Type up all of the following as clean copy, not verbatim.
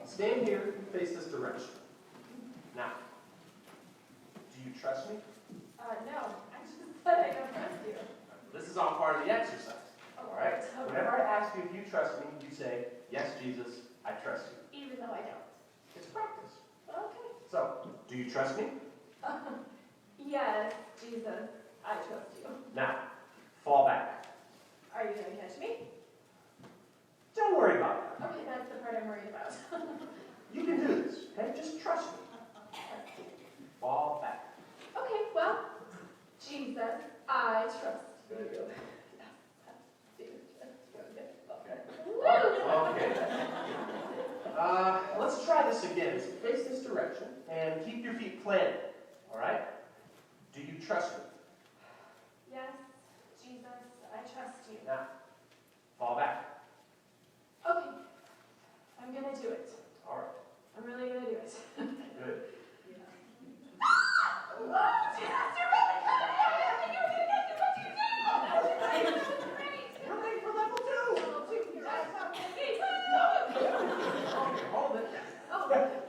stand here and face this direction. Now, do you trust me? No. I just said I don't trust you. This is all part of the exercise. Oh, All right? okay. Whenever I ask you if you trust me, you say, yes, Jesus, I trust you. Even though I don't. It's practice. Okay. So, do you trust me? Yes, Jesus, I trust you. Now, fall back. Are you going to catch me? Don't worry about Okay, that's the part I'm worried about. it. You can do this, okay? Just trust me. Fall back. Okay, well, Jesus, I trust you. Okay. Let's try this again. So face this direction and keep your feet planted. All right? Do you trust me? Yes, Jesus, I trust you. Now, fall back. Okay, I'm going to do it. All right. I'm really going to do it. Good. Oh, Jesus, you're really good at it! You're going to what you do! You're ready for level 2. Oh, Jesus, that's not me. Okay, hold it. Oh,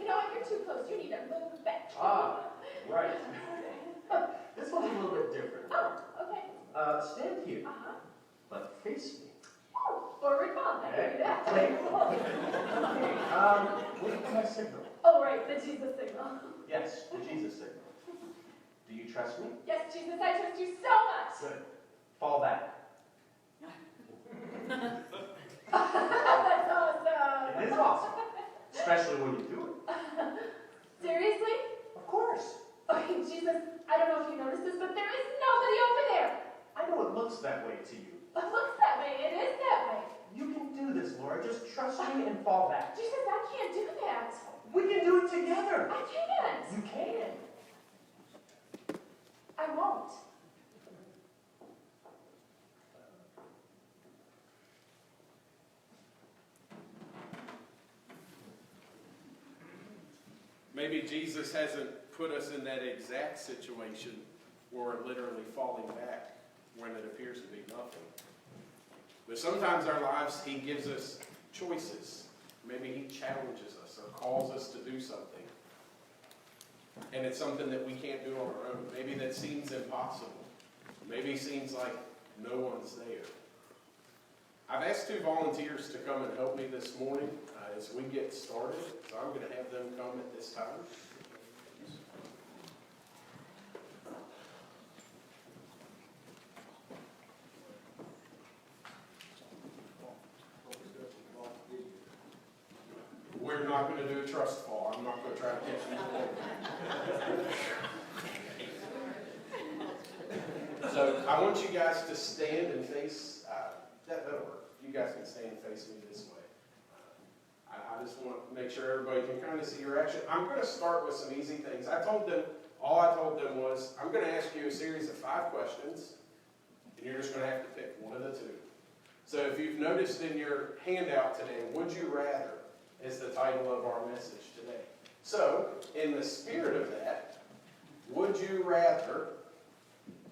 you know what? You're too close. You need to move back. Right. This one's a little bit different. Oh, okay. Stand here, Uh-huh. but face me. Oh, forward ball. I can do that. Okay. What is my signal? Oh, right, the Jesus signal. Yes, the Jesus signal. Do you trust me? Yes, Jesus, I trust you so much. Good. Fall back. That's awesome. It is awesome. Especially when you do it. Seriously? Of course. Okay, Jesus, I don't know if you noticed this, but there is nobody over there. I know it looks that way to you. It looks that way. It is that way. You can do this, Laura. Just trust me and fall back. Jesus, I can't do that. We can do it together. I can't. You can. I won't. Maybe Jesus hasn't put us in that exact situation where we're literally falling back when it appears to be nothing. But sometimes in our lives, he gives us choices. Maybe he challenges us or calls us to do something. And it's something that we can't do on our own. Maybe that seems impossible. Maybe it seems like no one's there. I've asked 2 volunteers to come and help me this morning as we get started. So I'm going to have them come at this time. We're not going to do a trust fall. I'm not going to try to catch you. So I want you guys to stand and face, that'll work. You guys can stand and face me this way. I just want to make sure everybody can kind of see your action. I'm going to start with some easy things. All I told them was, I'm going to ask you a series of 5 questions, and you're just going to have to pick one of the 2. So if you've noticed in your handout today, Would You Rather is the title of our message today. So, in the spirit of that, would you rather,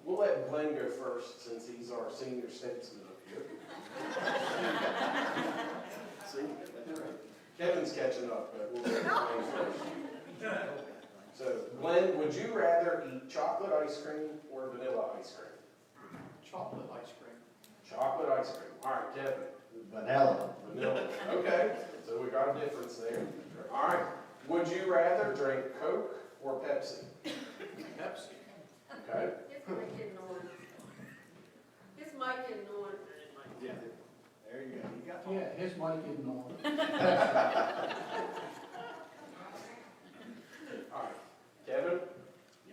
we'll let Glenn go first since he's our senior statesman up here. See? Kevin's catching up, but we'll let Glenn first. So, Glenn, would you rather eat chocolate ice cream or vanilla ice cream? Chocolate ice cream. Chocolate ice cream. All right, Kevin. Vanilla. Vanilla. Okay, so we got a difference there. All right. Would you rather drink Coke or Pepsi? Pepsi. Okay. This mic getting on. This mic getting on. Yeah. There you go. You got yeah, his mic isn't on. All right. Kevin?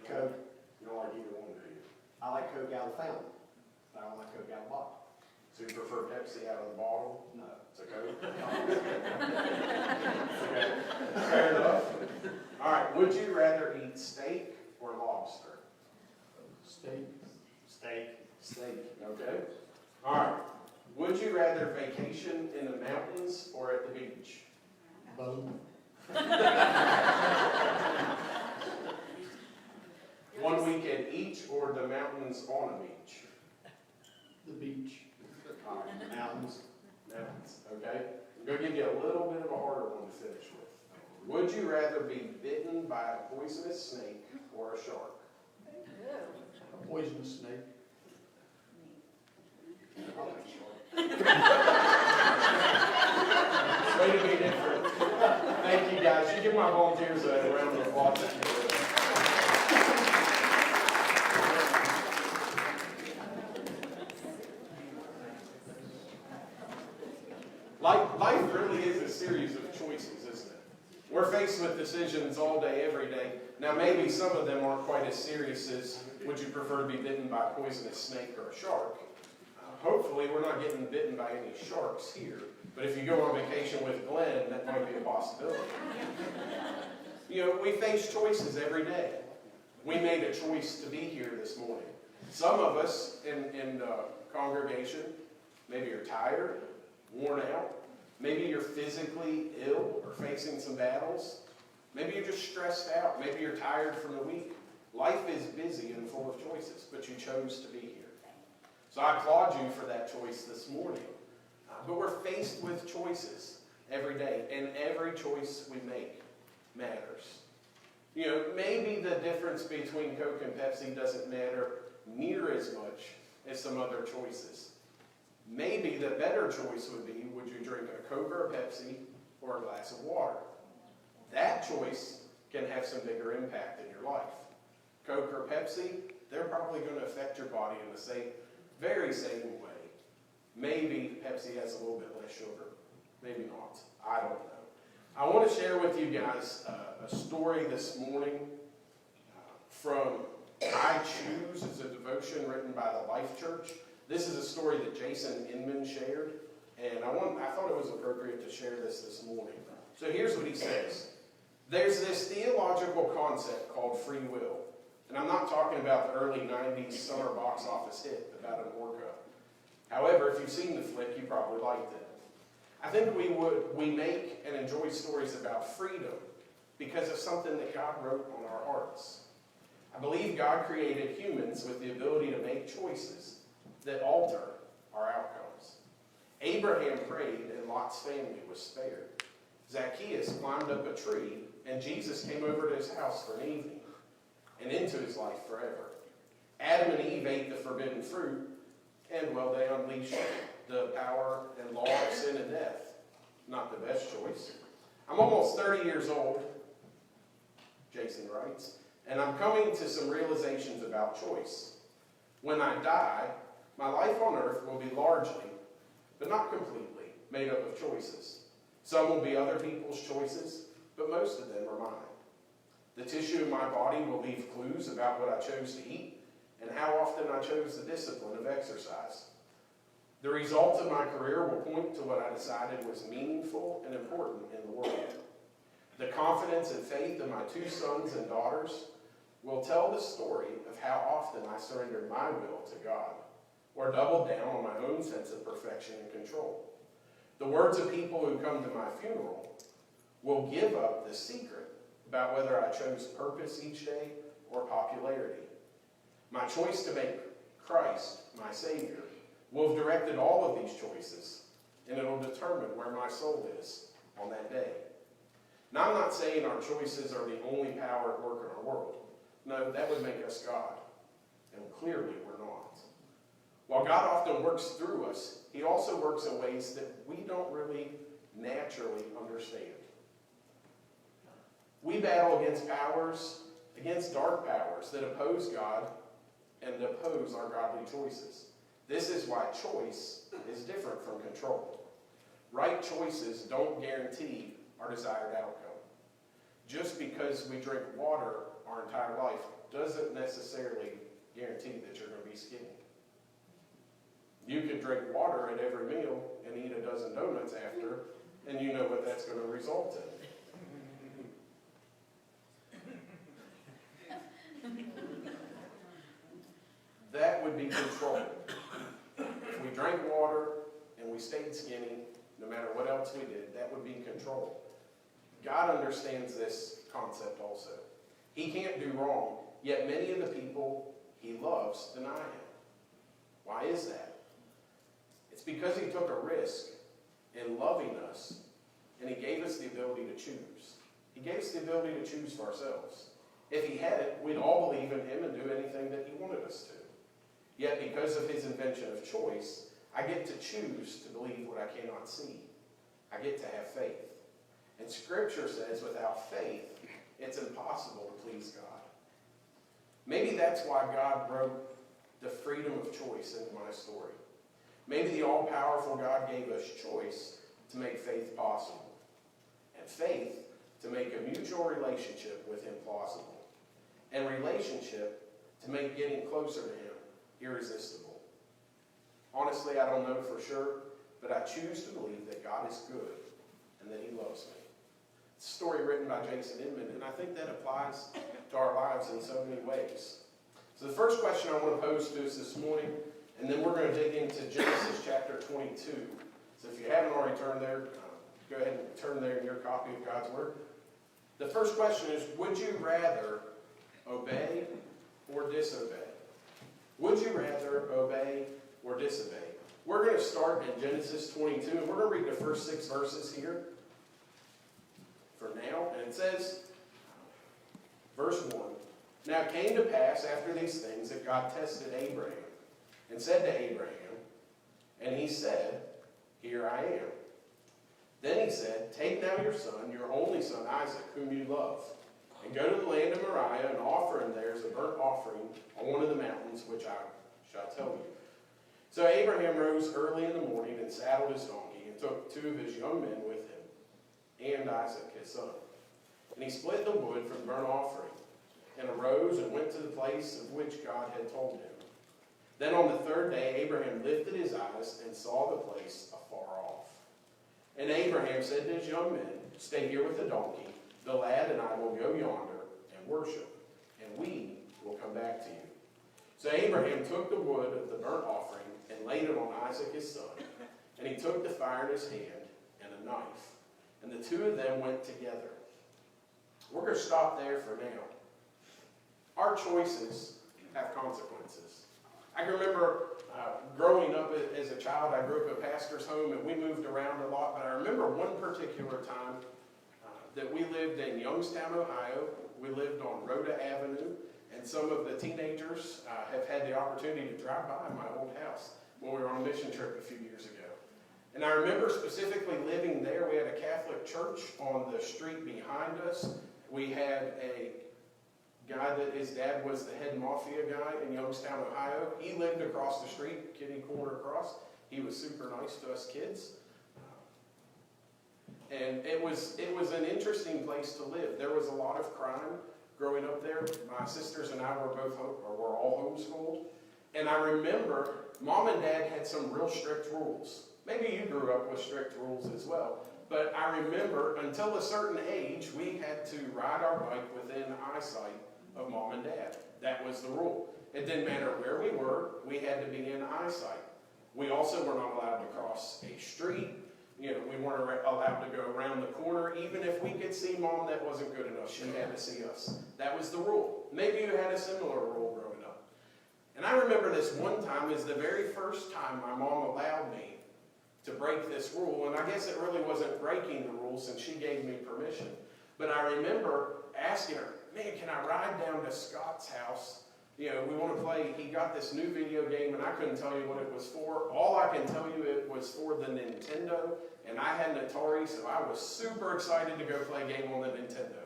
Coke. You don't like either one, do you? I like Coke out of the fountain. But I don't like Coke out of the bottle. So you prefer Pepsi out of the bottle? No. It's a Coke? Okay. Fair enough. All right. Would you rather eat steak or lobster? Steak. Steak. Steak. Okay. All right. Would you rather vacation in the mountains or at the beach? Both. One week at each or the mountains on a beach? The beach. All right. Mountains. Mountains. Okay. I'm going to give you a little bit of a harder one to finish with. Would you rather be bitten by a poisonous snake or a shark? A poisonous snake. Way to be different. Thank you, guys. You give my volunteers a round of applause. Life really is a series of choices, isn't it? We're faced with decisions all day, every day. Now, maybe some of them aren't quite as serious as would you prefer to be bitten by a poisonous snake or a shark? Hopefully, we're not getting bitten by any sharks here. But if you go on vacation with Glenn, that might be a possibility. You know, we face choices every day. We made a choice to be here this morning. Some of us in the congregation, maybe you're tired, worn out. Maybe you're physically ill or facing some battles. Maybe you're just stressed out. Maybe you're tired from the week. Life is busy and full of choices, but you chose to be here. So I applaud you for that choice this morning. But we're faced with choices every day, and every choice we make matters. You know, maybe the difference between Coke and Pepsi doesn't matter near as much as some other choices. Maybe the better choice would be, would you drink a Coke or a Pepsi or a glass of water? That choice can have some bigger impact in your life. Coke or Pepsi, they're probably going to affect your body in the very same way. Maybe Pepsi has a little bit less sugar. Maybe not. I don't know. I want to share with you guys a story this morning from I Choose. It's a devotion written by the Life Church. This is a story that Jason Inman shared, and I thought it was appropriate to share this morning. So here's what he says. There's this theological concept called free will. And I'm not talking about the early 90s summer box office hit about an orca. However, if you've seen the flick, you probably liked it. I think we make and enjoy stories about freedom because of something that God wrote on our hearts. I believe God created humans with the ability to make choices that alter our outcomes. Abraham prayed and Lot's family was spared. Zacchaeus climbed up a tree and Jesus came over to his house for an evening and into his life forever. Adam and Eve ate the forbidden fruit and, well, they unleashed the power and law of sin and death. Not the best choice. I'm almost 30 years old, Jason writes, and I'm coming to some realizations about choice. When I die, my life on earth will be largely, but not completely, made up of choices. Some will be other people's choices, but most of them are mine. The tissue in my body will leave clues about what I chose to eat and how often I chose the discipline of exercise. The results of my career will point to what I decided was meaningful and important in the world. The confidence and faith of my 2 sons and daughters will tell the story of how often I surrendered my will to God or doubled down on my own sense of perfection and control. The words of people who come to my funeral will give up the secret about whether I chose purpose each day or popularity. My choice to make Christ my Savior will have directed all of these choices, and it will determine where my soul is on that day. Now, I'm not saying our choices are the only power at work in our world. No, that would make us God, and clearly we're not. While God often works through us, he also works in ways that we don't really naturally understand. We battle against powers, against dark powers that oppose God and oppose our godly choices. This is why choice is different from control. Right choices don't guarantee our desired outcome. Just because we drink water our entire life doesn't necessarily guarantee that you're going to be skinny. You could drink water at every meal and eat a dozen donuts after, and you know what that's going to result in. That would be control. If we drank water and we stayed skinny, no matter what else we did, that would be control. God understands this concept also. He can't do wrong, yet many of the people he loves deny him. Why is that? It's because he took a risk in loving us, and he gave us the ability to choose. He gave us the ability to choose for ourselves. If he hadn't, we'd all believe in him and do anything that he wanted us to. Yet because of his invention of choice, I get to choose to believe what I cannot see. I get to have faith. And Scripture says without faith, it's impossible to please God. Maybe that's why God wrote the freedom of choice into my story. Maybe the all-powerful God gave us choice to make faith possible. And faith to make a mutual relationship with him plausible. And relationship to make getting closer to him irresistible. Honestly, I don't know for sure, but I choose to believe that God is good and that he loves me. It's a story written by Jason Inman, and I think that applies to our lives in so many ways. So the first question I want to pose to us this morning, and then we're going to dig into Genesis chapter 22. So if you haven't already turned there, go ahead and turn there in your copy of God's Word. The first question is, would you rather obey or disobey? Would you rather obey or disobey? We're going to start in Genesis 22, and we're going to read the first 6 verses here for now. And it says, verse 1, Now it came to pass after these things that God tested Abraham and said to Abraham, and he said, Here I am. Then he said, Take now your son, your only son Isaac, whom you love, and go to the land of Moriah and offer him there as a burnt offering on one of the mountains which I shall tell you. So Abraham rose early in the morning and saddled his donkey and took 2 of his young men with him, and Isaac his son. And he split the wood for the burnt offering, and arose and went to the place of which God had told him. Then on the 3rd day Abraham lifted his eyes and saw the place afar off. And Abraham said to his young men, Stay here with the donkey. The lad and I will go yonder and worship, and we will come back to you. So Abraham took the wood of the burnt offering and laid it on Isaac his son. And he took the fire in his hand and a knife. And the 2 of them went together. We're going to stop there for now. Our choices have consequences. I can remember growing up as a child. I grew up at a pastor's home, and we moved around a lot. But I remember one particular time that we lived in Youngstown, Ohio. We lived on Rhoda Avenue, and some of the teenagers have had the opportunity to drive by my old house when we were on a mission trip a few years ago. And I remember specifically living there. We had a Catholic church on the street behind us. We had a guy that his dad was the head mafia guy in Youngstown, Ohio. He lived across the street, kitty corner across. He was super nice to us kids. And it was an interesting place to live. There was a lot of crime growing up there. My sisters and I were all homeschooled. And I remember Mom and Dad had some real strict rules. Maybe you grew up with strict rules as well. But I remember until a certain age, we had to ride our bike within eyesight of Mom and Dad. That was the rule. It didn't matter where we were, we had to be in eyesight. We also were not allowed to cross a street. We weren't allowed to go around the corner. Even if we could see Mom, that wasn't good enough. She had to see us. That was the rule. Maybe you had a similar rule growing up. And I remember this one time is the very first time my mom allowed me to break this rule. And I guess it really wasn't breaking the rule since she gave me permission. But I remember asking her, man, can I ride down to Scott's house? We want to play. He got this new video game, and I couldn't tell you what it was for. All I can tell you, it was for the Nintendo, and I had an Atari, so I was super excited to go play a game on the Nintendo.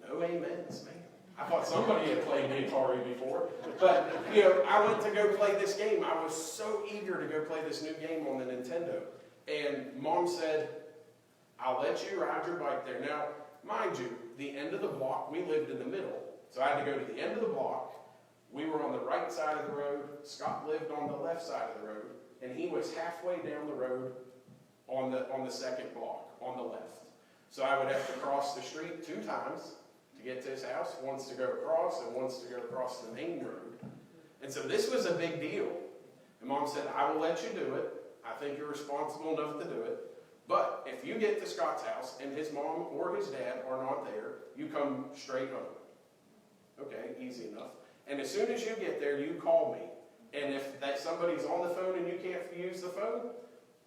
No amens, man. I thought somebody had played the Atari before. But, I went to go play this game. I was so eager to go play this new game on the Nintendo. And Mom said, I'll let you ride your bike there. Now, mind you, the end of the block, we lived in the middle. So I had to go to the end of the block. We were on the right side of the road. Scott lived on the left side of the road. And he was halfway down the road on the second block, on the left. So I would have to cross the street 2 times to get to his house, once to go across and once to go across the main road. And so this was a big deal. And Mom said, I will let you do it. I think you're responsible enough to do it. But if you get to Scott's house and his mom or his dad are not there, you come straight home. Okay, easy enough. And as soon as you get there, you call me. And if somebody's on the phone and you can't use the phone,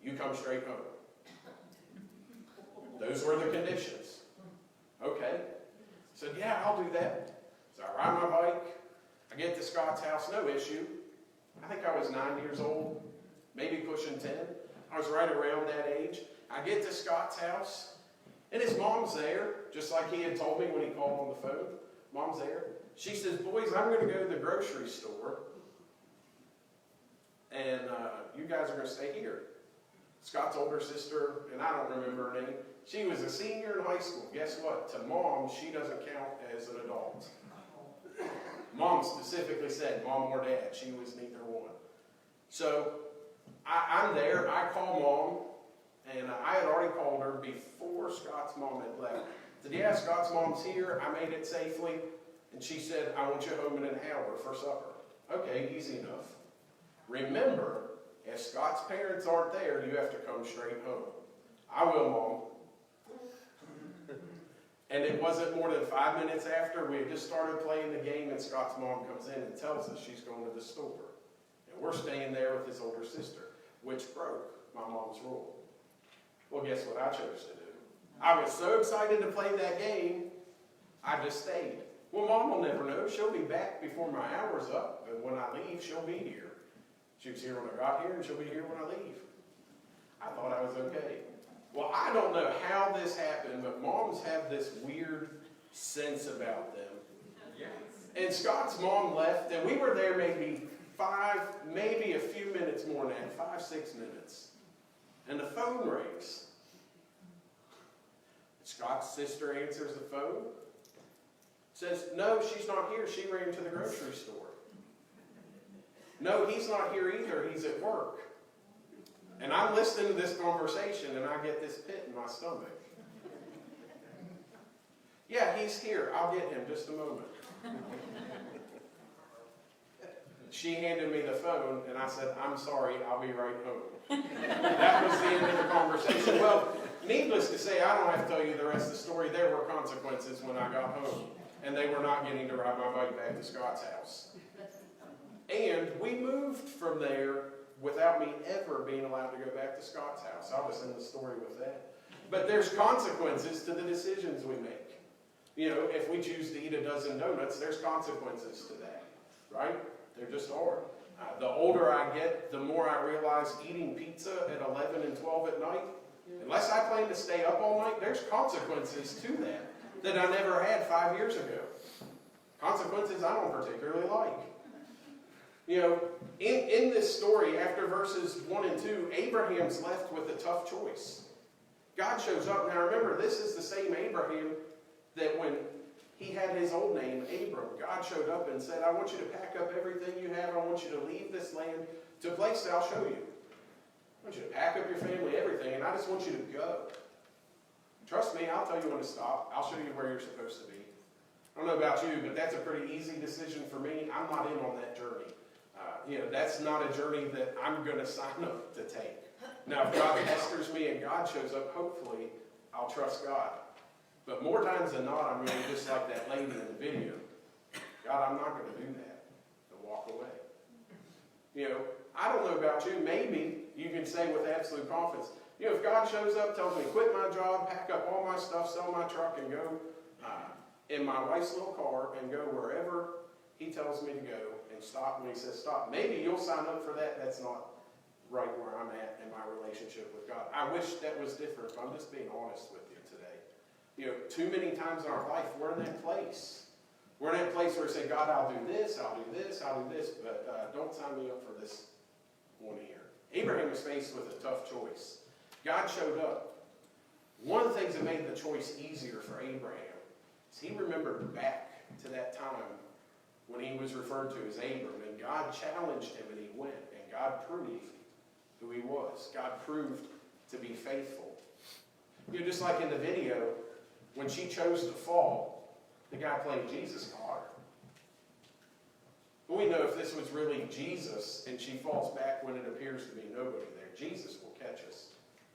you come straight home. Those were the conditions. Scott's house, no issue. I think I was 9 years old, maybe pushing 10. I was right around that age. I get to Scott's house, and his mom's there, just like he had told me when he called on the phone. Mom's there. She says, boys, I'm going to go to the grocery store, and you guys are going to stay here. Scott's older sister, and I don't remember her name, she was a senior in high school. Guess what? To Mom, she doesn't count as an adult. Mom specifically said, Mom or Dad. She was neither one. So I'm there. I call Mom, and I had already called her before Scott's mom had left. Said, yeah, Scott's mom's here. I made it safely. And she said, I want you home in an hour for supper. Okay, easy enough. Remember, if Scott's parents aren't there, you have to come straight home. I will, Mom. And it wasn't more than 5 minutes after we had just started playing the game, and Scott's mom comes in and tells us she's going to the store. And we're staying there with his older sister, which broke my mom's rule. Well, guess what I chose to do? I was so excited to play that game, I just stayed. Well, Mom will never know. She'll be back before my hour's up, and when I leave, she'll be here. She was here when I got here, and she'll be here when I leave. I thought I was okay. Well, I don't know how this happened, but moms have this weird sense about them. Yes. And Scott's mom left, and we were there maybe a few minutes more than that, 5, 6 minutes. And the phone rings. Scott's sister answers the phone. Says, no, she's not here. She ran to the grocery store. No, he's not here either. He's at work. And I'm listening to this conversation, and I get this pit in my stomach. Yeah, he's here. I'll get him just a moment. She handed me the phone, and I said, I'm sorry, I'll be right home. That was the end of the conversation. Well, needless to say, I don't have to tell you the rest of the story. There were consequences when I got home, and they were not getting to ride my bike back to Scott's house. And we moved from there without me ever being allowed to go back to Scott's house. I'll just end the story with that. But there's consequences to the decisions we make. You know, if we choose to eat a dozen donuts, there's consequences to that, right? There just are. The older I get, the more I realize eating pizza at 11 and 12 at night, unless I plan to stay up all night, there's consequences to that I never had 5 years ago. Consequences I don't particularly like. You know, in this story, after verses 1 and 2, Abraham's left with a tough choice. God shows up. Now remember, this is the same Abraham that when he had his old name, Abram, God showed up and said, I want you to pack up everything you have. I want you to leave this land to a place that I'll show you. I want you to pack up your family, everything, and I just want you to go. Trust me, I'll tell you when to stop. I'll show you where you're supposed to be. I don't know about you, but that's a pretty easy decision for me. I'm not in on that journey. That's not a journey that I'm going to sign up to take. Now, if God pesters me and God shows up, hopefully, I'll trust God. But more times than not, I'm really just like that lady in the video. God, I'm not going to do that. And walk away. You know, I don't know about you. Maybe you can say with absolute confidence, you know, if God shows up, tells me quit my job, pack up all my stuff, sell my truck, and go in my wife's little car and go wherever he tells me to go and stop when he says stop. Maybe you'll sign up for that. That's not right where I'm at in my relationship with God. I wish that was different, but I'm just being honest with you today. You know, too many times in our life, we're in that place. We're in that place where we say, God, I'll do this, I'll do this, I'll do this, but don't sign me up for this one here. Abraham was faced with a tough choice. God showed up. One of the things that made the choice easier for Abraham is he remembered back to that time when he was referred to as Abram, and God challenged him, and he went, and God proved who he was. God proved to be faithful. You know, just like in the video, when she chose to fall, the guy playing Jesus caught her. But we know if this was really Jesus, and she falls back when it appears to be nobody there, Jesus will catch us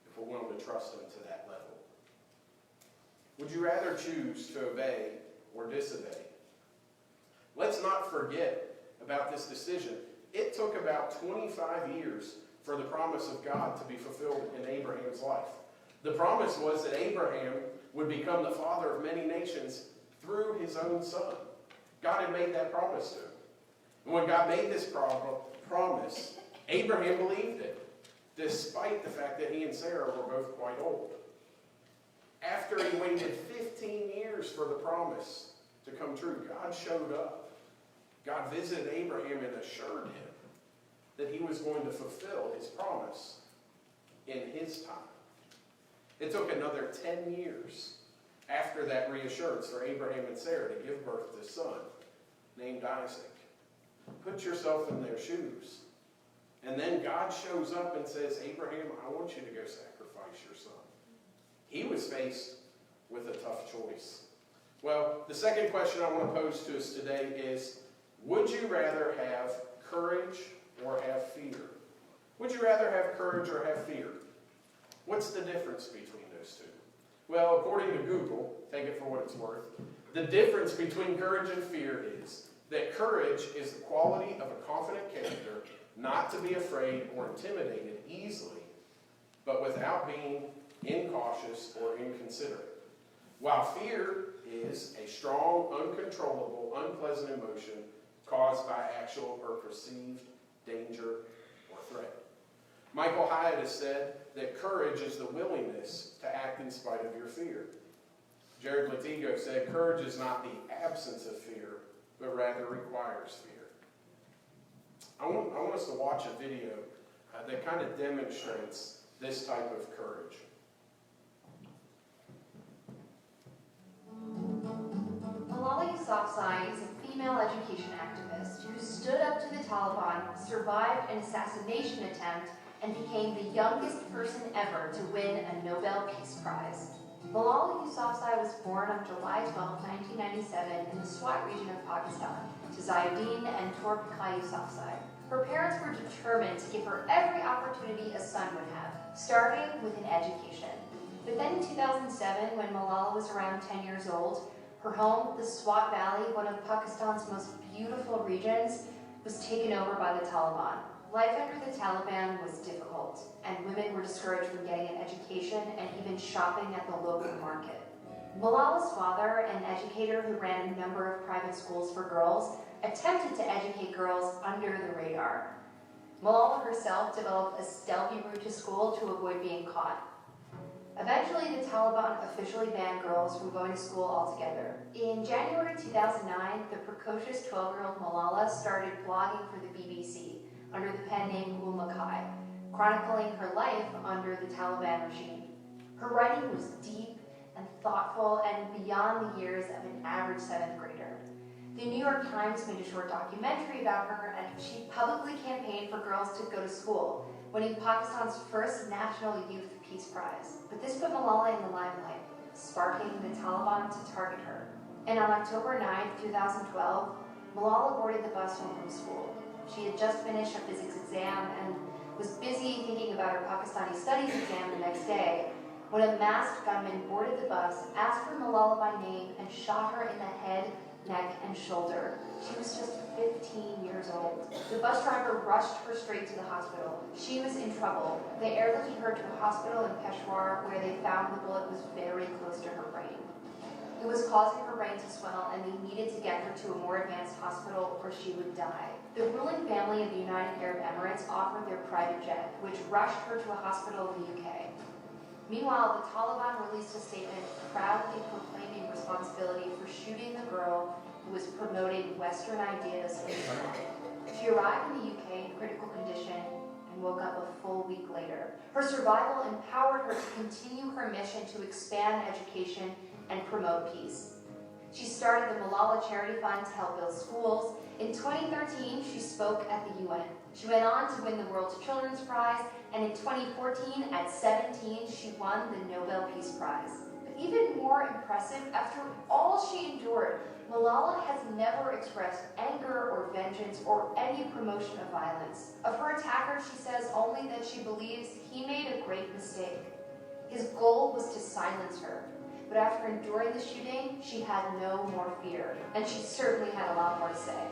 if we're willing to trust him to that level. Would you rather choose to obey or disobey? Let's not forget about this decision. It took about 25 years for the promise of God to be fulfilled in Abraham's life. The promise was that Abraham would become the father of many nations through his own son. God had made that promise to him. And when God made this promise, Abraham believed it, despite the fact that he and Sarah were both quite old. After he waited 15 years for the promise to come true, God showed up. God visited Abraham and assured him that he was going to fulfill his promise in his time. It took another 10 years after that reassurance for Abraham and Sarah to give birth to a son named Isaac. Put yourself in their shoes. And then God shows up and says, Abraham, I want you to go sacrifice your son. He was faced with a tough choice. Well, the second question I want to pose to us today is, would you rather have courage or have fear? Would you rather have courage or have fear? What's the difference between those two? Well, according to Google, take it for what it's worth, the difference between courage and fear is that courage is the quality of a confident character not to be afraid or intimidated easily, but without being incautious or inconsiderate. While fear is a strong, uncontrollable, unpleasant emotion caused by actual or perceived danger or threat. Michael Hyatt has said that courage is the willingness to act in spite of your fear. Jared Latigo said courage is not the absence of fear, but rather requires fear. I want us to watch a video that kind of demonstrates this type of courage. Malala Yousafzai is a female education activist who stood up to the Taliban, survived an assassination attempt, and became the youngest person ever to win a Nobel Peace Prize. Malala Yousafzai was born on July 12, 1997 in the Swat region of Pakistan to Zayuddin and Torpika Yousafzai. Her parents were determined to give her every opportunity a son would have, starting with an education. But then in 2007, when Malala was around 10 years old, her home, the Swat Valley, one of Pakistan's most beautiful regions, was taken over by the Taliban. Life under the Taliban was difficult, and women were discouraged from getting an education and even shopping at the local market. Malala's father, an educator who ran a number of private schools for girls, attempted to educate girls under the radar. Malala herself developed a stealthy route to school to avoid being caught. Eventually, the Taliban officially banned girls from going to school altogether. In January 2009, the precocious 12-year-old Malala started blogging for the BBC under the pen name Gul Makai, chronicling her life under the Taliban regime. Her writing was deep and thoughtful and beyond the years of an average 7th grader. The New York Times made a short documentary about her, and she publicly campaigned for girls to go to school, winning Pakistan's first National Youth Peace Prize. But this put Malala in the limelight, sparking the Taliban to target her. And on October 9, 2012, Malala boarded the bus home from school. She had just finished a physics exam and was busy thinking about her Pakistani studies exam the next day when a masked gunman boarded the bus, asked for Malala by name, and shot her in the head, neck, and shoulder. She was just 15 years old. The bus driver rushed her straight to the hospital. She was in trouble. They airlifted her to a hospital in Peshawar where they found the bullet was very close to her brain. It was causing her brain to swell, and they needed to get her to a more advanced hospital or she would die. The ruling family of the United Arab Emirates offered their private jet, which rushed her to a hospital in the UK. Meanwhile, the Taliban released a statement proudly proclaiming responsibility for shooting the girl who was promoting Western ideas in Iran. She arrived in the UK in critical condition and woke up a full week later. Her survival empowered her to continue her mission to expand education and promote peace. She started the Malala Charity Fund to help build schools. In 2013, she spoke at the UN. She went on to win the World Children's Prize, and in 2014, at 17, she won the Nobel Peace Prize. But even more impressive, after all she endured, Malala has never expressed anger or vengeance or any promotion of violence. Of her attacker, she says only that she believes he made a great mistake. His goal was to silence her. But after enduring the shooting, she had no more fear, and she certainly had a lot more to say.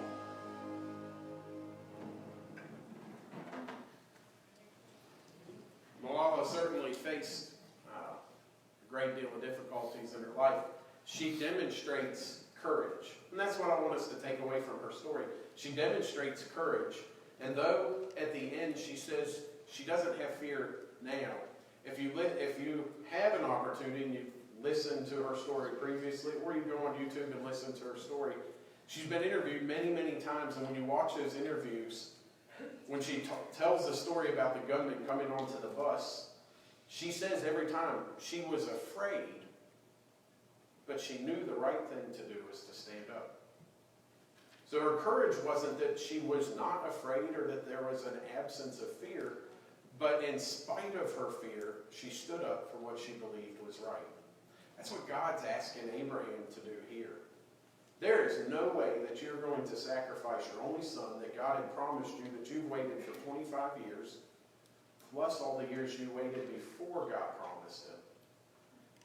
Malala certainly faced a great deal of difficulties in her life. She demonstrates courage. And that's what I want us to take away from her story. She demonstrates courage. And though at the end she says she doesn't have fear now, if you have an opportunity and you listen to her story previously, or you go on YouTube and listen to her story, she's been interviewed many, many times. And when you watch those interviews, when she tells the story about the gunman coming onto the bus, she says every time she was afraid, but she knew the right thing to do was to stand up. So her courage wasn't that she was not afraid or that there was an absence of fear, but in spite of her fear, she stood up for what she believed was right. That's what God's asking Abraham to do here. There is no way that you're going to sacrifice your only son that God had promised you that you've waited for 25 years, plus all the years you waited before God promised him.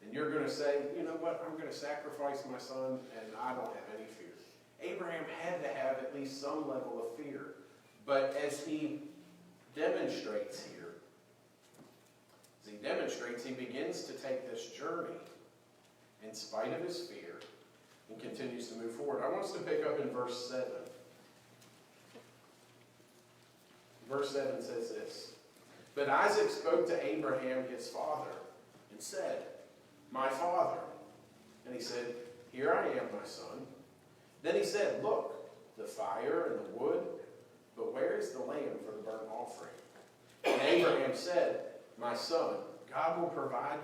And you're going to say, you know what, I'm going to sacrifice my son and I don't have any fear. Abraham had to have at least some level of fear. But as he demonstrates here, he begins to take this journey in spite of his fear and continues to move forward. I want us to pick up in verse 7. Verse 7 says this: But Isaac spoke to Abraham his father and said, My father. And he said, Here I am, my son. Then he said, Look, the fire and the wood, but where is the lamb for the burnt offering? And Abraham said, My son, God will provide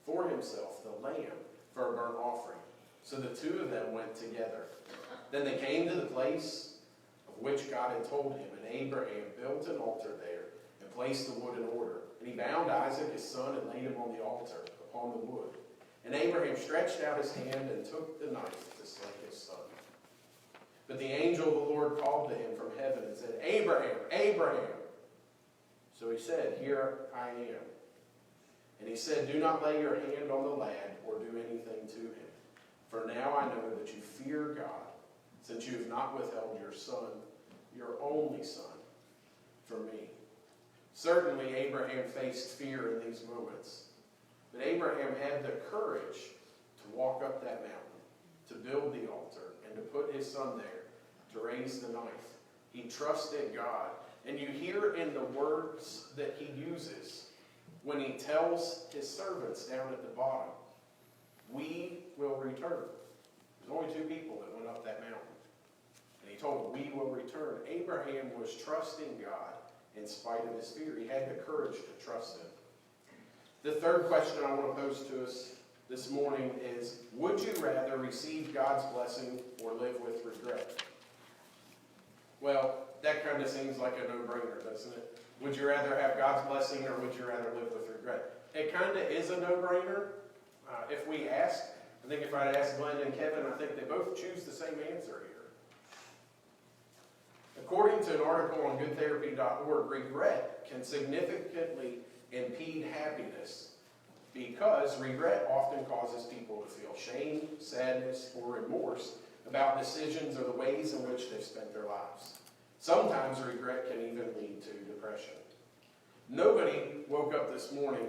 for himself the lamb for a burnt offering. So the two of them went together. Then they came to the place of which God had told him, and Abraham built an altar there and placed the wood in order. And he bound Isaac his son and laid him on the altar upon the wood. And Abraham stretched out his hand and took the knife to slay his son. But the angel of the Lord called to him from heaven and said, Abraham, Abraham. So he said, Here I am. And he said, Do not lay your hand on the lad or do anything to him. For now I know that you fear God, since you have not withheld your son, your only son, from me. Certainly Abraham faced fear in these moments. But Abraham had the courage to walk up that mountain, to build the altar, and to put his son there, to raise the knife. He trusted God. And you hear in the words that he uses when he tells his servants down at the bottom, we will return. There's only two people that went up that mountain. And he told them, we will return. Abraham was trusting God in spite of his fear. He had the courage to trust him. The third question I want to pose to us this morning is, would you rather receive God's blessing or live with regret? Well, that kind of seems like a no-brainer, doesn't it? Would you rather have God's blessing or would you rather live with regret? It kind of is a no-brainer. If we ask, I think if I'd asked Glenn and Kevin, I think they both choose the same answer here. According to an article on goodtherapy.org, regret can significantly impede happiness because regret often causes people to feel shame, sadness, or remorse about decisions or the ways in which they've spent their lives. Sometimes regret can even lead to depression. Nobody woke up this morning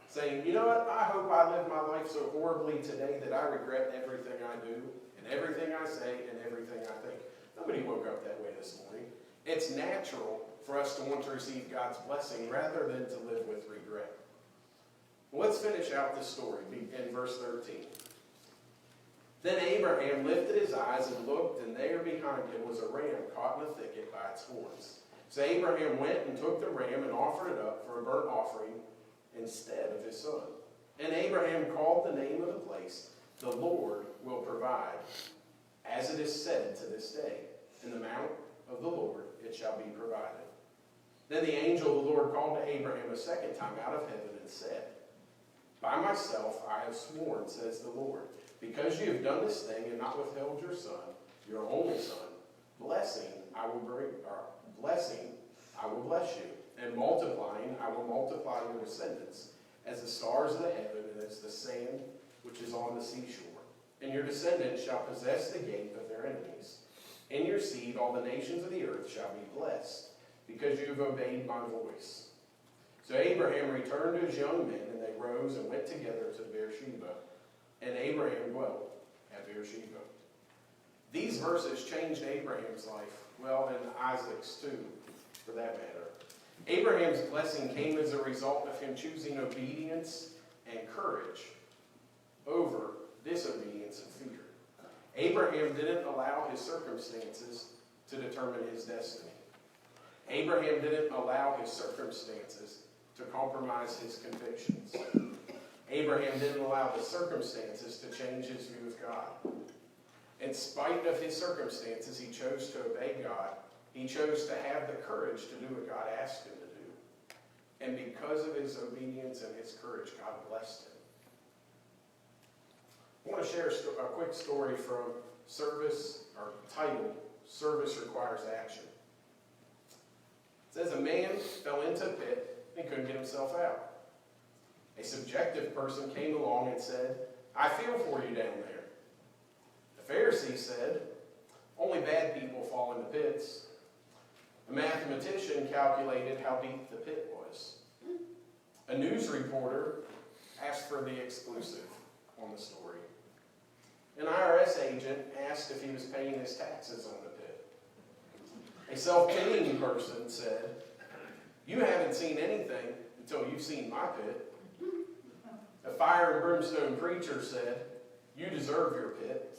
saying, you know what, I hope I live my life so horribly today that I regret everything I do and everything I say and everything I think. Nobody woke up that way this morning. It's natural for us to want to receive God's blessing rather than to live with regret. Well, let's finish out this story in verse 13. Then Abraham lifted his eyes and looked, and there behind him was a ram caught in a thicket by its horns. So Abraham went and took the ram and offered it up for a burnt offering instead of his son. And Abraham called the name of the place, The Lord Will Provide, as it is said to this day, In the mount of the Lord it shall be provided. Then the angel of the Lord called to Abraham a second time out of heaven and said, By myself I have sworn, says the Lord, because you have done this thing and not withheld your son, your only son, blessing I will bless you, and multiplying I will multiply your descendants as the stars of the heaven and as the sand which is on the seashore. And your descendants shall possess the gate of their enemies. In your seed all the nations of the earth shall be blessed, because you have obeyed my voice. So Abraham returned to his young men, and they rose and went together to Beersheba. And Abraham dwelt. at Beersheba. These verses changed Abraham's life, well, and Isaac's too, for that matter. Abraham's blessing came as a result of him choosing obedience and courage over disobedience and fear. Abraham didn't allow his circumstances to determine his destiny. Abraham didn't allow his circumstances to compromise his convictions. Abraham didn't allow the circumstances to change his view of God. In spite of his circumstances, he chose to obey God. He chose to have the courage to do what God asked him to do. And because of his obedience and his courage, God blessed him. I want to share a quick story from Service, or titled, Service Requires Action. It says a man fell into a pit and couldn't get himself out. A subjective person came along and said, I feel for you down there. The Pharisee said, only bad people fall into pits. A mathematician calculated how deep the pit was. A news reporter asked for the exclusive on the story. An IRS agent asked if he was paying his taxes on the pit. A self-pitying person said, you haven't seen anything until you've seen my pit. A fire and brimstone preacher said, you deserve your pit.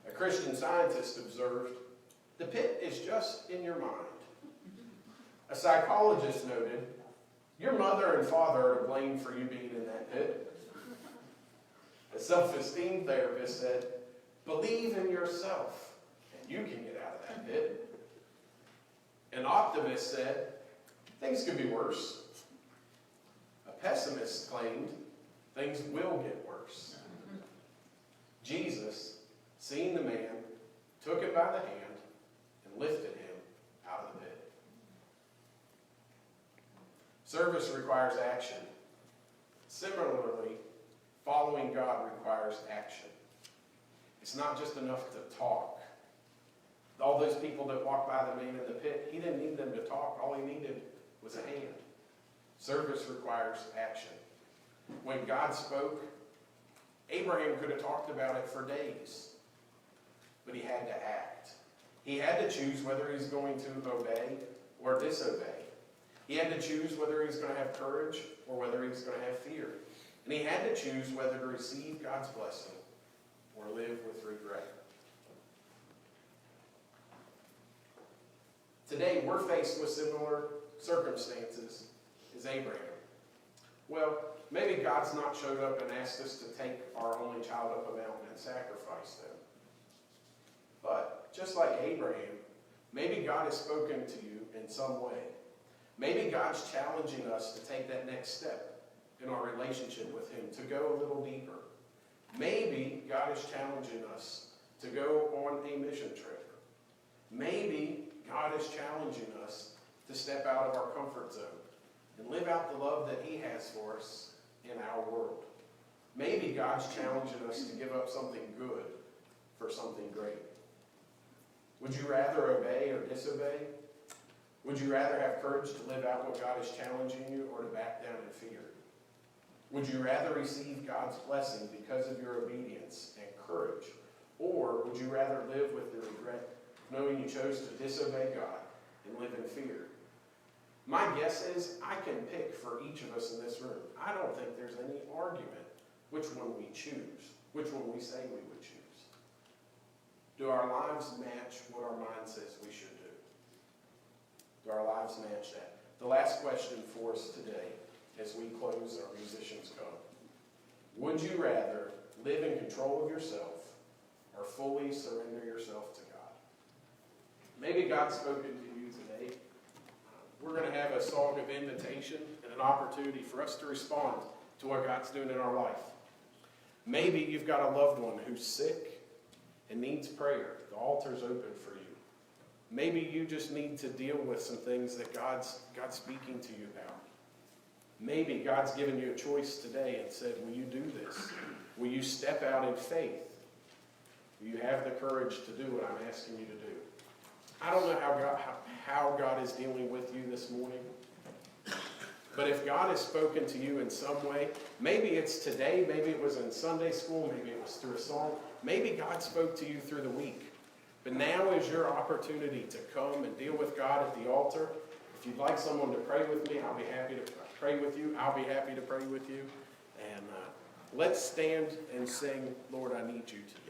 A Christian Scientist observed, the pit is just in your mind. A psychologist noted, your mother and father are to blame for you being in that pit. A self-esteem therapist said, believe in yourself and you can get out of that pit. An optimist said, things could be worse. A pessimist claimed, things will get worse. Jesus, seeing the man, took him by the hand and lifted him out of the pit. Service requires action. Similarly, following God requires action. It's not just enough to talk. All those people that walked by the man in the pit, he didn't need them to talk. All he needed was a hand. Service requires action. When God spoke, Abraham could have talked about it for days, but he had to act. He had to choose whether he's going to obey or disobey. He had to choose whether he's going to have courage or whether he's going to have fear. And he had to choose whether to receive God's blessing or live with regret. Today, we're faced with similar circumstances as Abraham. Well, maybe God's not showed up and asked us to take our only child up a mountain and sacrifice them. But just like Abraham, maybe God has spoken to you in some way. Maybe God's challenging us to take that next step in our relationship with him, to go a little deeper. Maybe God is challenging us to go on a mission trip. Maybe God is challenging us to step out of our comfort zone and live out the love that he has for us in our world. Maybe God's challenging us to give up something good for something great. Would you rather obey or disobey? Would you rather have courage to live out what God is challenging you or to back down in fear? Would you rather receive God's blessing because of your obedience and courage? Or would you rather live with the regret of knowing you chose to disobey God and live in fear? My guess is I can pick for each of us in this room. I don't think there's any argument which one we choose, which one we say we would choose. Do our lives match what our mind says we should do? Do our lives match that? The last question for us today, as we close, our musicians come. Would you rather live in control of yourself or fully surrender yourself to God? Maybe God's spoken to you today. We're going to have a song of invitation and an opportunity for us to respond to what God's doing in our life. Maybe you've got a loved one who's sick and needs prayer. The altar's open for you. Maybe you just need to deal with some things that God's speaking to you about. Maybe God's given you a choice today and said, will you do this? Will you step out in faith? Will you have the courage to do what I'm asking you to do? I don't know how God is dealing with you this morning. But if God has spoken to you in some way, maybe it's today, maybe it was in Sunday school, maybe it was through a song, maybe God spoke to you through the week. But now is your opportunity to come and deal with God at the altar. If you'd like someone to pray with me, I'll be happy to pray with you. I'll be happy to pray with you. And let's stand and sing, Lord, I Need You Today.